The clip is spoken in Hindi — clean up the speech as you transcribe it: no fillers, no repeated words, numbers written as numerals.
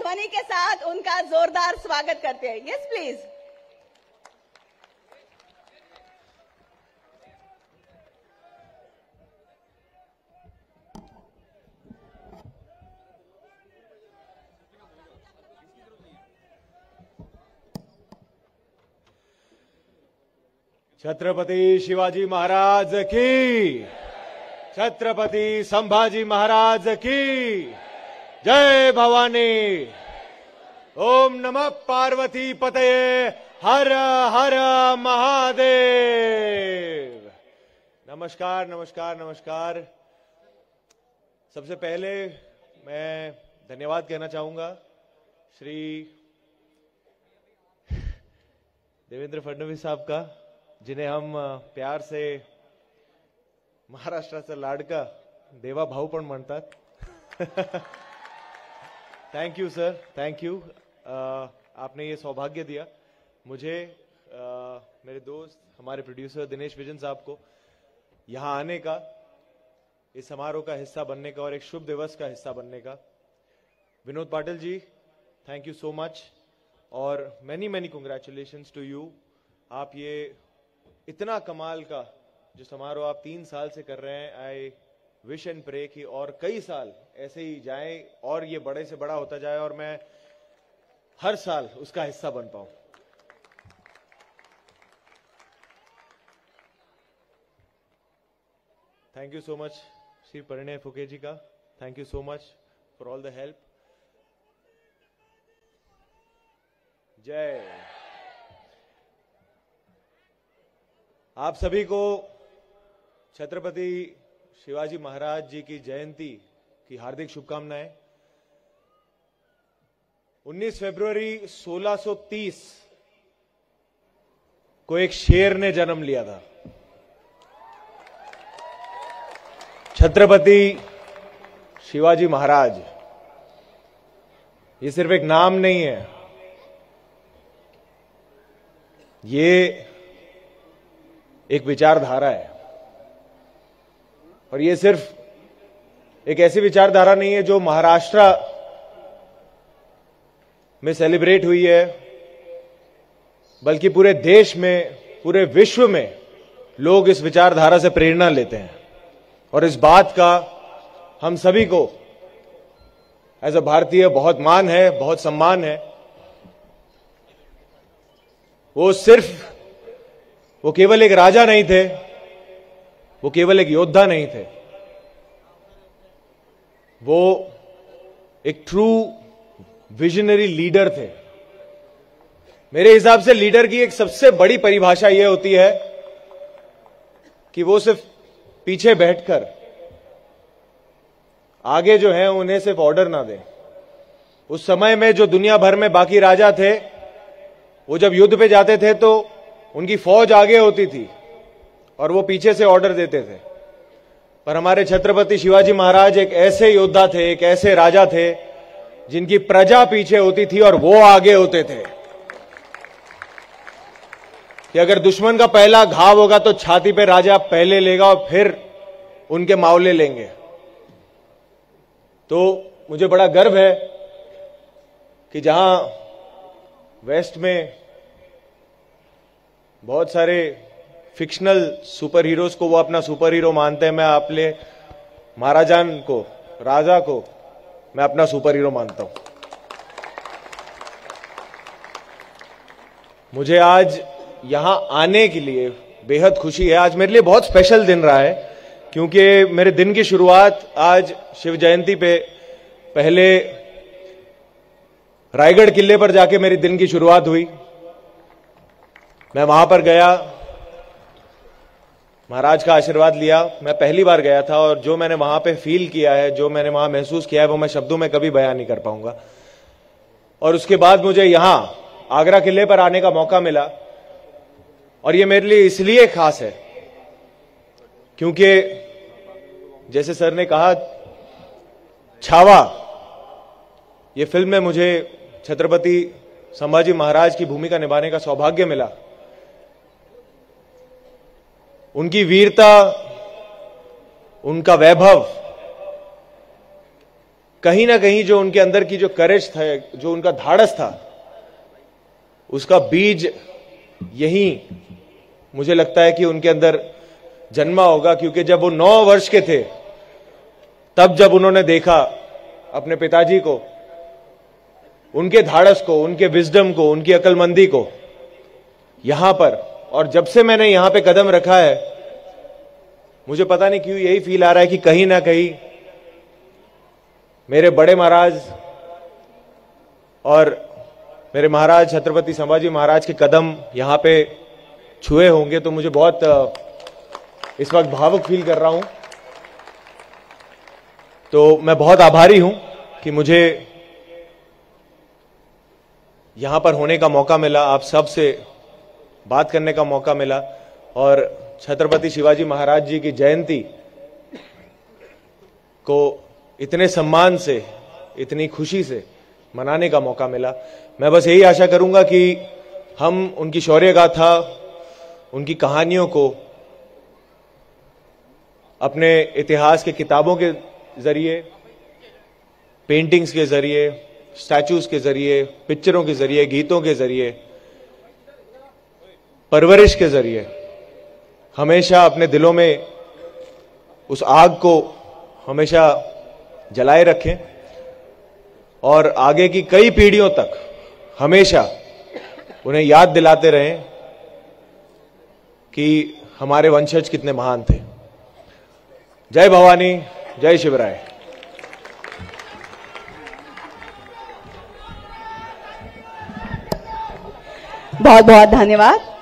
ध्वनि के साथ उनका जोरदार स्वागत करते हैं। Yes please. छत्रपति शिवाजी महाराज की, छत्रपति संभाजी महाराज की जय भवानी। ओम नमः पार्वती पतये, हर हर महादेव। नमस्कार नमस्कार नमस्कार। सबसे पहले मैं धन्यवाद कहना चाहूंगा श्री देवेंद्र फडणवीस साहब का, जिन्हें हम प्यार से महाराष्ट्राचा लाडका देवा भाऊ पण म्हणतात। Thank you sir, thank you. आपने ये सौभाग्य दिया मुझे, मेरे दोस्त, हमारे प्रोड्यूसर दिनेश विजन साहब को यहां आने का, इस समारोह का हिस्सा बनने का और एक शुभ दिवस का हिस्सा बनने का। Vinod Patil ji, thank you so much और many many congratulations to you. आप ये इतना कमाल का जो समारोह आप 3 साल से कर रहे हैं, आई विश एंड प्रे कि और कई साल ऐसे ही जाएं और ये बड़े से बड़ा होता जाए और मैं हर साल उसका हिस्सा बन पाऊं। Thank you so much Shri Parinay Phuke जी का, thank you so much for all the help. जय। आप सभी को छत्रपति शिवाजी महाराज जी की जयंती की हार्दिक शुभकामनाएं। 19 फरवरी 1630 को एक शेर ने जन्म लिया था। छत्रपति शिवाजी महाराज, ये सिर्फ एक नाम नहीं है, ये एक विचारधारा है। और ये सिर्फ एक ऐसी विचारधारा नहीं है जो महाराष्ट्र में सेलिब्रेट हुई है, बल्कि पूरे देश में, पूरे विश्व में लोग इस विचारधारा से प्रेरणा लेते हैं। और इस बात का हम सभी को एज अ भारतीय बहुत मान है, बहुत सम्मान है। वो केवल एक राजा नहीं थे, वो केवल एक योद्धा नहीं थे, वो एक ट्रू विजनरी लीडर थे। मेरे हिसाब से लीडर की एक सबसे बड़ी परिभाषा यह होती है कि वो सिर्फ पीछे बैठकर आगे जो है उन्हें सिर्फ ऑर्डर ना दें। उस समय में जो दुनिया भर में बाकी राजा थे, वो जब युद्ध पे जाते थे तो उनकी फौज आगे होती थी और वो पीछे से ऑर्डर देते थे। पर हमारे छत्रपति शिवाजी महाराज एक ऐसे योद्धा थे, एक ऐसे राजा थे जिनकी प्रजा पीछे होती थी और वो आगे होते थे कि अगर दुश्मन का पहला घाव होगा तो छाती पे राजा पहले लेगा और फिर उनके मावले लेंगे। तो मुझे बड़ा गर्व है कि जहां वेस्ट में बहुत सारे फिक्शनल सुपर हीरोज को वो अपना सुपर हीरो मानते हैं, मैं आपले महाराजान को, राजा को मैं अपना सुपर हीरो मानता हूं। मुझे आज यहां आने के लिए बेहद खुशी है। आज मेरे लिए बहुत स्पेशल दिन रहा है क्योंकि मेरे दिन की शुरुआत आज शिव जयंती पे पहले रायगढ़ किले पर जाके मेरी दिन की शुरुआत हुई। मैं वहां पर गया, महाराज का आशीर्वाद लिया। मैं पहली बार गया था और जो मैंने वहां पे फील किया है, जो मैंने वहां महसूस किया है, वो मैं शब्दों में कभी बयान नहीं कर पाऊंगा। और उसके बाद मुझे यहां आगरा किले पर आने का मौका मिला और ये मेरे लिए इसलिए खास है क्योंकि जैसे सर ने कहा, छावा ये फिल्म में मुझे छत्रपति संभाजी महाराज की भूमिका निभाने का सौभाग्य मिला। उनकी वीरता, उनका वैभव कहीं ना कहीं जो उनके अंदर की जो करेज था, जो उनका धाड़स था, उसका बीज यही मुझे लगता है कि उनके अंदर जन्मा होगा। क्योंकि जब वो 9 वर्ष के थे, तब जब उन्होंने देखा अपने पिताजी को, उनके धाड़स को, उनके विजडम को, उनकी अक्लमंदी को यहां पर, और जब से मैंने यहां पे कदम रखा है, मुझे पता नहीं क्यों यही फील आ रहा है कि कहीं ना कहीं मेरे बड़े महाराज और मेरे महाराज छत्रपति संभाजी महाराज के कदम यहां पे छुए होंगे। तो मुझे बहुत इस वक्त भावुक फील कर रहा हूं। तो मैं बहुत आभारी हूं कि मुझे यहां पर होने का मौका मिला, आप सब से बात करने का मौका मिला, और छत्रपति शिवाजी महाराज जी की जयंती को इतने सम्मान से, इतनी खुशी से मनाने का मौका मिला। मैं बस यही आशा करूंगा कि हम उनकी शौर्य गाथा, उनकी कहानियों को अपने इतिहास के किताबों के जरिए, पेंटिंग्स के जरिए, स्टैचूज के जरिए, पिक्चरों के जरिए, गीतों के जरिए, परवरिश के जरिए हमेशा अपने दिलों में उस आग को हमेशा जलाए रखें, और आगे की कई पीढ़ियों तक हमेशा उन्हें याद दिलाते रहें कि हमारे वंशज कितने महान थे। जय भवानी, जय शिवराय। बहुत बहुत धन्यवाद।